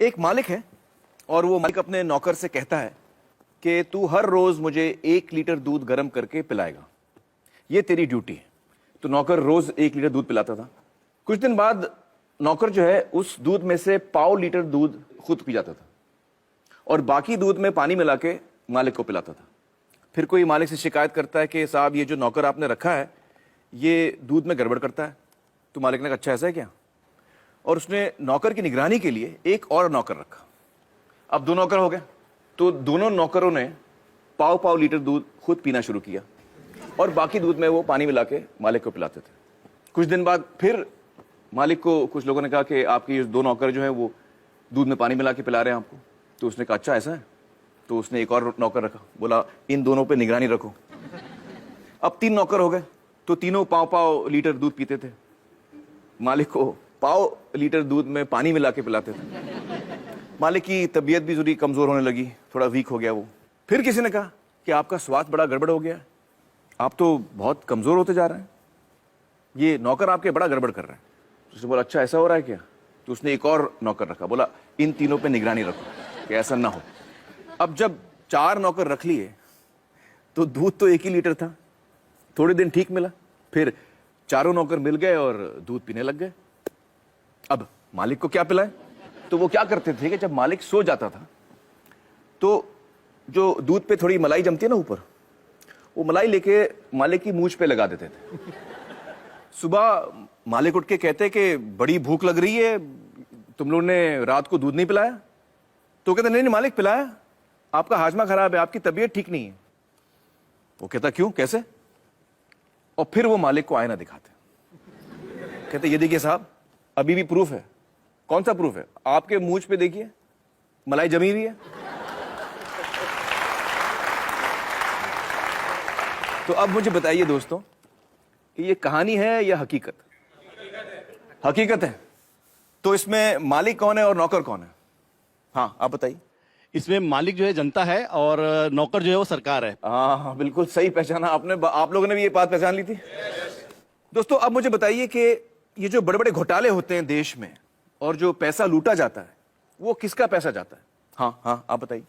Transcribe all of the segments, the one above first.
एक मालिक है और वो मालिक अपने नौकर से कहता है कि तू हर रोज मुझे 1 लीटर दूध गर्म करके पिलाएगा, ये तेरी ड्यूटी है। तो नौकर रोज 1 लीटर दूध पिलाता था। कुछ दिन बाद नौकर जो है उस दूध में से 1/4 लीटर दूध खुद पी जाता था और बाकी दूध में पानी मिला के मालिक को पिलाता था। फिर कोई मालिक से शिकायत करता है कि साहब ये जो नौकर आपने रखा है ये दूध में गड़बड़ करता है। तो मालिक ने कहा अच्छा ऐसा है क्या, और उसने नौकर की निगरानी के लिए एक और नौकर रखा। अब 2 नौकर हो गए, तो दोनों नौकरों ने 1/4 लीटर दूध खुद पीना शुरू किया और बाकी दूध में वो पानी मिला के मालिक को पिलाते थे। कुछ दिन बाद फिर मालिक को कुछ लोगों ने कहा कि आपके ये 2 नौकर जो है वो दूध में पानी मिला के पिला रहे हैं आपको। तो उसने कहा अच्छा ऐसा है। तो उसने एक और नौकर रखा, बोला इन दोनों पे निगरानी रखो। अब 3 नौकर हो गए, तो तीनों 1/4 लीटर दूध पीते थे, मालिक को 1/4 लीटर दूध में पानी मिला के पिलाते थे। मालिक की तबीयत भी थोड़ी कमजोर होने लगी, थोड़ा वीक हो गया वो। फिर किसी ने कहा कि आपका स्वास्थ्य बड़ा गड़बड़ हो गया है, आप तो बहुत कमजोर होते जा रहे हैं, ये नौकर आपके बड़ा गड़बड़ कर रहे हैं। तो उसने बोला अच्छा ऐसा हो रहा है क्या। तो उसने एक और नौकर रखा, बोला इन तीनों पे निगरानी रखो कि ऐसा ना हो। अब जब 4 नौकर रख लिए तो दूध तो 1 ही लीटर था। थोड़े दिन ठीक मिला, फिर चारों नौकर मिल गए और दूध पीने लग गए। अब मालिक को क्या पिलाए। तो वो क्या करते थे कि जब मालिक सो जाता था तो जो दूध पे थोड़ी मलाई जमती है ना ऊपर, वो मलाई लेके मालिक की मूंछ पे लगा देते थे। सुबह मालिक उठ के कहते कि बड़ी भूख लग रही है, तुम लोगों ने रात को दूध नहीं पिलाया। तो कहते नहीं नहीं मालिक पिलाया, आपका हाजमा खराब है, आपकी तबीयत ठीक नहीं है। वो कहता क्यों कैसे। और फिर वो मालिक को आईना दिखाते, कहते ये देखिए साहब अभी भी प्रूफ है। कौन सा प्रूफ है। आपके मूंछ पे देखिए मलाई जमी हुई है। तो अब मुझे बताइए दोस्तों कि ये कहानी है या हकीकत। हकीकत है। तो इसमें मालिक कौन है और नौकर कौन है। हाँ आप बताइए। इसमें मालिक जो है जनता है और नौकर जो है वो सरकार है। हाँ बिल्कुल सही पहचाना आपने। आप लोगों ने भी ये बात पहचान ली थी। दोस्तों अब मुझे बताइए कि ये जो बड़े बड़े घोटाले होते हैं देश में और जो पैसा लूटा जाता है वो किसका पैसा जाता है। हाँ हाँ आप बताइए।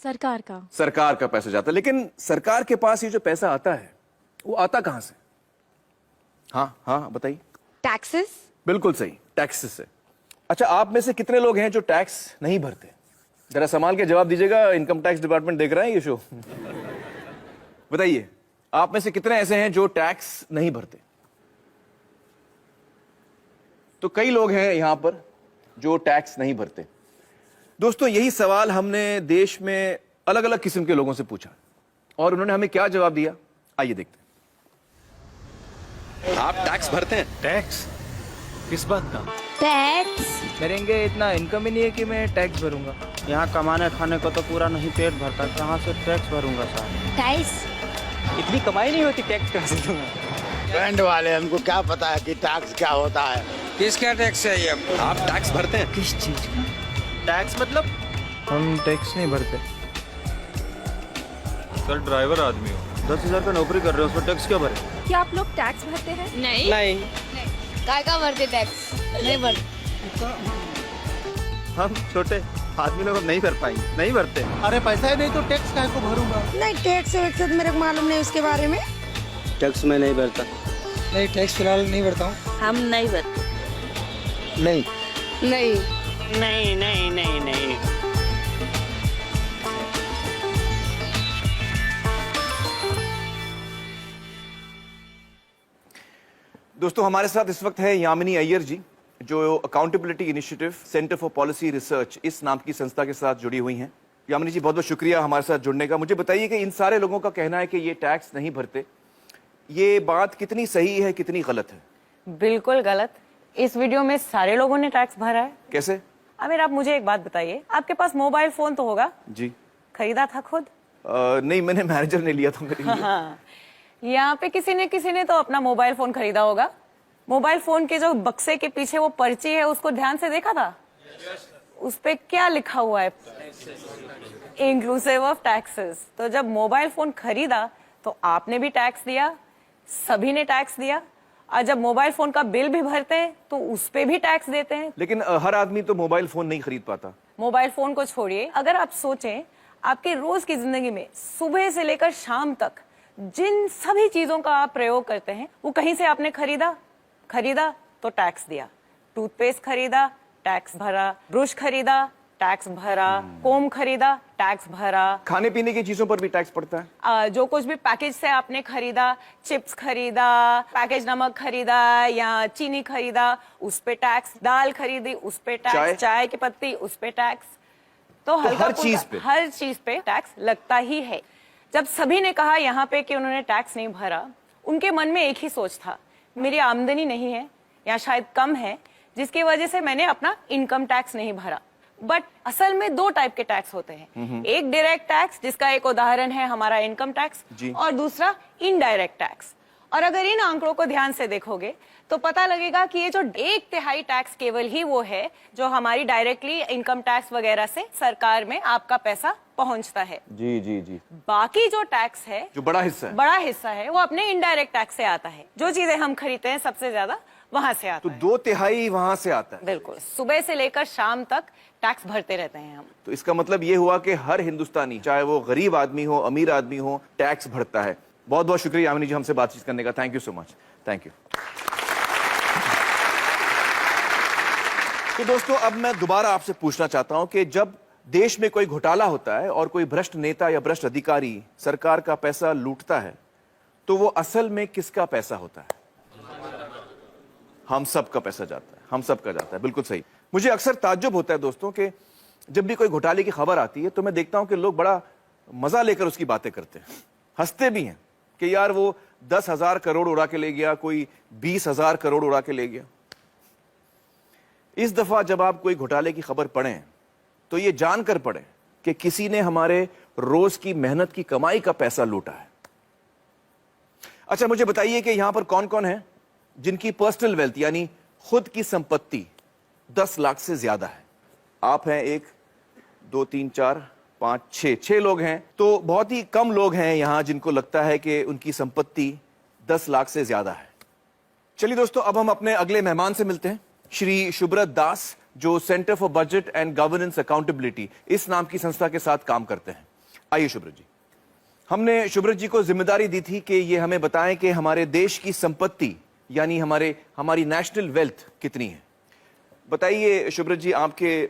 सरकार का। सरकार का पैसा जाता है। लेकिन सरकार के पास ये जो पैसा आता है वो आता कहां से। हाँ हाँ बताइए। टैक्सेस। बिल्कुल सही, टैक्सेस से। अच्छा आप में से कितने लोग हैं जो टैक्स नहीं भरते। जरा संभाल के जवाब दीजिएगा, इनकम टैक्स डिपार्टमेंट देख रहा है ये शो। बताइए आप में से कितने ऐसे हैं जो टैक्स नहीं भरते। तो कई लोग हैं यहां पर जो टैक्स नहीं भरते। दोस्तों यही सवाल हमने देश में अलग अलग किस्म के लोगों से पूछा और उन्होंने हमें क्या जवाब दिया, आइए देखते हैं। आप टैक्स भरते हैं। टैक्स किस बात का। टैक्स मेरेंगे इतना इनकम ही नहीं है कि मैं टैक्स भरूंगा। यहाँ कमाने खाने को तो पूरा नहीं पेट भरता, कहाँ से टैक्स भरूंगा साहब। टैक्स इतनी कमाई नहीं होती, टैक्स कहाँ से दूंगा। बैंड वाले हमको क्या पता है कि टैक्स क्या होता है। किसका टैक्स है ये। आप टैक्स भरते हैं। किस चीज का टैक्स मतलब। हम टैक्स नहीं भरते। सर ड्राइवर आदमी हो, 10,000 का नौकरी कर रहे हो, उसमें टैक्स क्या भरे। क्या आप लोग टैक्स भरते हैं। नहीं नहीं काय का भरते टैक्स नहीं भरते। हम छोटे आदमी लोग नहीं भर पाएंगे, नहीं भरते। अरे पैसा ही नहीं तो टैक्स काहे को भरूंगा। नहीं टैक्स वैक्स तो मेरे को मालूम नहीं उसके बारे में। टैक्स में नहीं भरता। नहीं टैक्स फिलहाल नहीं भरता हूँ। हम नहीं भरते। नहीं नहीं नहीं नहीं नहीं नहीं। दोस्तों हमारे साथ इस वक्त है यामिनी अय्यर जी, जो accountability initiative centre for policy research इस नाम की संस्था के साथ जुड़ी हुई हैं। यामिनी जी बहुत बहुत शुक्रिया हमारे साथ जुड़ने का। मुझे बताइए कि इन सारे लोगों का कहना है कि ये टैक्स नहीं भरते, ये बात कितनी सही है कितनी गलत है। बिल्कुल गलत। इस वीडियो में सारे लोगों ने टैक्स भरा है। कैसे। आमिर आप मुझे एक बात बताइए, आपके पास मोबाइल फोन तो होगा। जी खरीदा था खुद। नहीं मैंने मैनेजर ने लिया था मेरे लिए। हाँ। यहाँ पे किसी ने तो अपना मोबाइल फोन खरीदा होगा। मोबाइल फोन के जो बक्से के पीछे वो पर्ची है उसको ध्यान से देखा था। उस पे क्या लिखा हुआ है, इंक्लूसिव ऑफ टैक्सेस। तो जब मोबाइल फोन खरीदा तो आपने भी टैक्स दिया, सभी ने टैक्स दिया और जब मोबाइल फोन का बिल भी भरते हैं तो उस पे भी टैक्स देते हैं। लेकिन हर आदमी तो मोबाइल फोन नहीं खरीद पाता। मोबाइल फोन को छोड़िए, अगर आप सोचें आपके रोज की जिंदगी में सुबह से लेकर शाम तक जिन सभी चीजों का आप प्रयोग करते हैं वो कहीं से आपने खरीदा तो टैक्स दिया, टूथपेस्ट खरीदा टैक्स भरा, ब्रश खरीदा टैक्स भरा, कोम खरीदा टैक्स भरा, खाने पीने की चीजों पर भी टैक्स पड़ता है। जो कुछ भी पैकेज से आपने खरीदा, चिप्स खरीदा, पैकेज नमक खरीदा या चीनी खरीदा, उस पे टैक्स, दाल खरीदी उस पे टैक्स, चाय की पत्ती उस पे टैक्स। तो हर चीज पे टैक्स लगता ही है। जब सभी ने कहा यहाँ पे कि उन्होंने टैक्स नहीं भरा, उनके मन में एक ही सोच था, मेरी आमदनी नहीं है या शायद कम है, जिसकी वजह से मैंने अपना इनकम टैक्स नहीं भरा। बट असल में दो टाइप के टैक्स होते हैं, एक डायरेक्ट टैक्स जिसका एक उदाहरण है हमारा इनकम टैक्स, और दूसरा इनडायरेक्ट टैक्स। और अगर इन आंकड़ों को ध्यान से देखोगे तो पता लगेगा कि ये जो 1/3 टैक्स केवल ही वो है जो हमारी डायरेक्टली इनकम टैक्स वगैरह से सरकार में आपका पैसा पहुंचता है। जी जी जी। बाकी जो टैक्स है, जो बड़ा हिस्सा है वो अपने इनडायरेक्ट टैक्स से आता है। जो चीजें हम खरीदते हैं सबसे ज्यादा वहां से आता तो है। 2/3 वहां से आता है। बिल्कुल, सुबह से लेकर शाम तक टैक्स भरते रहते हैं हम। तो इसका मतलब ये हुआ कि हर हिंदुस्तानी, चाहे वो गरीब आदमी हो अमीर आदमी हो, टैक्स भरता है। बहुत बहुत शुक्रिया यामिनी जी हमसे बातचीत करने का। Thank you so much. Thank you. तो दोस्तों अब मैं दोबारा आपसे पूछना चाहता हूं कि जब देश में कोई घोटाला होता है और कोई भ्रष्ट नेता या भ्रष्ट अधिकारी सरकार का पैसा लूटता है तो वो असल में किसका पैसा होता है? हम सब का पैसा जाता है, हम सब का जाता है। बिल्कुल सही। मुझे अक्सर ताज्जुब होता है दोस्तों कि जब भी कोई घोटाले की खबर आती है तो मैं देखता हूं कि लोग बड़ा मजा लेकर उसकी बातें करते हैं, हंसते भी हैं कि यार वो 10,000 करोड़ उड़ा के ले गया, कोई 20,000 करोड़ उड़ा के ले गया। इस दफा जब आप कोई घोटाले की खबर पढ़ें तो ये जानकर पढ़ें कि किसी ने हमारे रोज की मेहनत की कमाई का पैसा लूटा है। अच्छा मुझे बताइए कि यहां पर कौन कौन है जिनकी पर्सनल वेल्थ यानी खुद की संपत्ति 10 लाख से ज्यादा है? आप हैं 1 2 3 4 5 6 लोग हैं। तो बहुत ही कम लोग हैं यहां जिनको लगता है कि उनकी संपत्ति 10 लाख से ज्यादा है। चलिए दोस्तों अब हम अपने अगले मेहमान से मिलते हैं, श्री शुभ्रत दास, जो centre for budget and governance accountability इस नाम की संस्था के साथ काम करते हैं। आइए शुभ्रत जी। हमने शुभ्रत जी को जिम्मेदारी दी थी कि ये हमें बताएं कि हमारे देश की संपत्ति यानी हमारी नेशनल वेल्थ कितनी है। बताइए शुभ्रत जी, आपके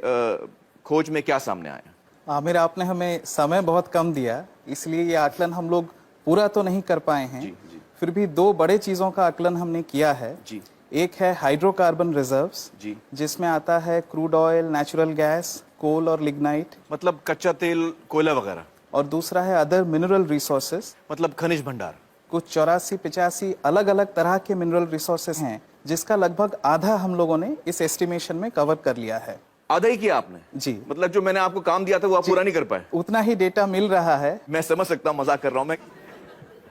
खोज में क्या सामने आया? आमिर, आपने हमें समय बहुत कम दिया, इसलिए ये आकलन हम लोग पूरा तो नहीं कर पाए हैं। जी। फिर भी 2 बड़े चीजों का आकलन हमने किया है। जी। एक है हाइड्रोकार्बन रिजर्व्स, जी, जिसमें आता है क्रूड ऑयल, नेचुरल गैस, कोल और लिग्नाइट, मतलब कच्चा तेल, कोयला वगैरह। और दूसरा है अदर मिनरल रिसोर्सेज, मतलब खनिज भंडार। कुछ 84-85 अलग अलग तरह के मिनरल रिसोर्सेज हैं, जिसका लगभग आधा हम लोगों ने इस एस्टिमेशन में कवर कर लिया है। आधा ही किया आपने? जी। मतलब जो मैंने आपको काम दिया था वो आप पूरा नहीं कर पाए? उतना ही डेटा मिल रहा है। मैं समझ सकता हूं, मजाक कर रहा हूं मैं।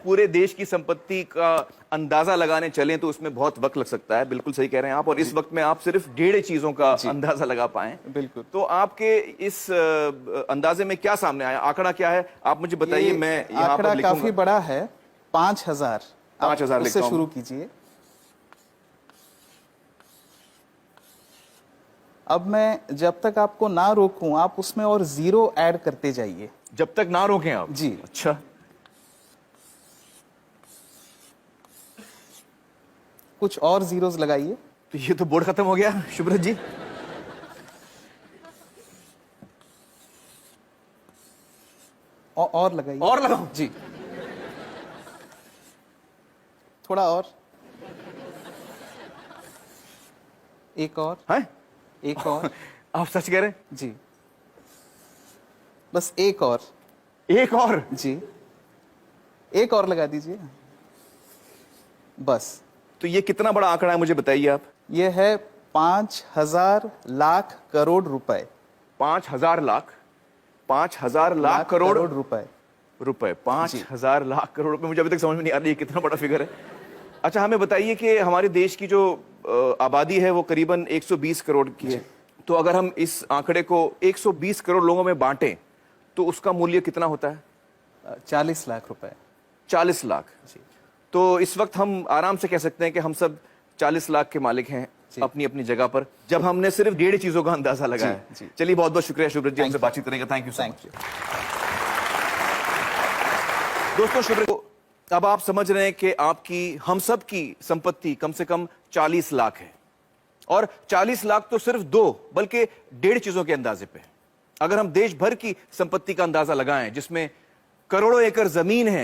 पूरे देश की संपत्ति का अंदाजा लगाने चलें तो उसमें बहुत वक्त लग सकता है। बिल्कुल सही कह रहे हैं आप। और इस वक्त में आप सिर्फ 1.5 चीजों का अंदाजा लगा पाए। बिल्कुल। तो आपके इस अंदाजे में क्या सामने आया? आंकड़ा क्या है आप मुझे बताइए। मैं यहाँ आंकड़ा पर लिखूंगा। काफी बड़ा है, 5,000। 5,000 उससे लिखता हूं। शुरू कीजिए। अब मैं जब तक आपको ना रोकूं आप उसमें और 0 ऐड करते जाइए। जब तक ना रोकें आप? जी। अच्छा, कुछ और जीरोस लगाइए। तो ये तो बोर्ड खत्म हो गया शुभ्रत जी। और लगाइए। और लगाओ जी, थोड़ा और, एक और है? एक और। आप सच कह रहे हैं? जी, बस एक और। एक और? जी, एक और लगा दीजिए बस। तो ये कितना बड़ा आंकड़ा है मुझे बताइए आप। ये है 5,000 लाख करोड़ रुपए। 5,000 लाख? 5,000 लाख करोड़ रुपए? 5,000 लाख करोड़ रुपए। मुझे अभी तक समझ में नहीं आ रही है कितना बड़ा फिगर है। अच्छा हमें बताइए कि हमारे देश की जो आबादी है वो करीबन 120 करोड़ की है। तो अगर हम इस आंकड़े को 120 करोड़ लोगों में बांटें तो उसका मूल्य कितना होता है? 40 लाख रुपए। 40 लाख। जी। तो इस वक्त हम आराम से कह सकते हैं कि हम सब 40 लाख के मालिक हैं अपनी अपनी जगह पर, जब हमने सिर्फ 1.5 चीजों का अंदाजा लगाया। जी। चलिए बहुत बहुत शुक्रिया शुभ्रत जी हमसे बातचीत करने का। Thank you so much. दोस्तों शुभ्रत, अब आप समझ रहे हैं कि आपकी हम सब की संपत्ति कम से कम 40 लाख है, और 40 लाख तो सिर्फ 2 बल्कि 1.5 चीजों के अंदाजे पे। अगर हम देश भर की संपत्ति का अंदाजा लगाएं जिसमें करोड़ों एकड़ जमीन है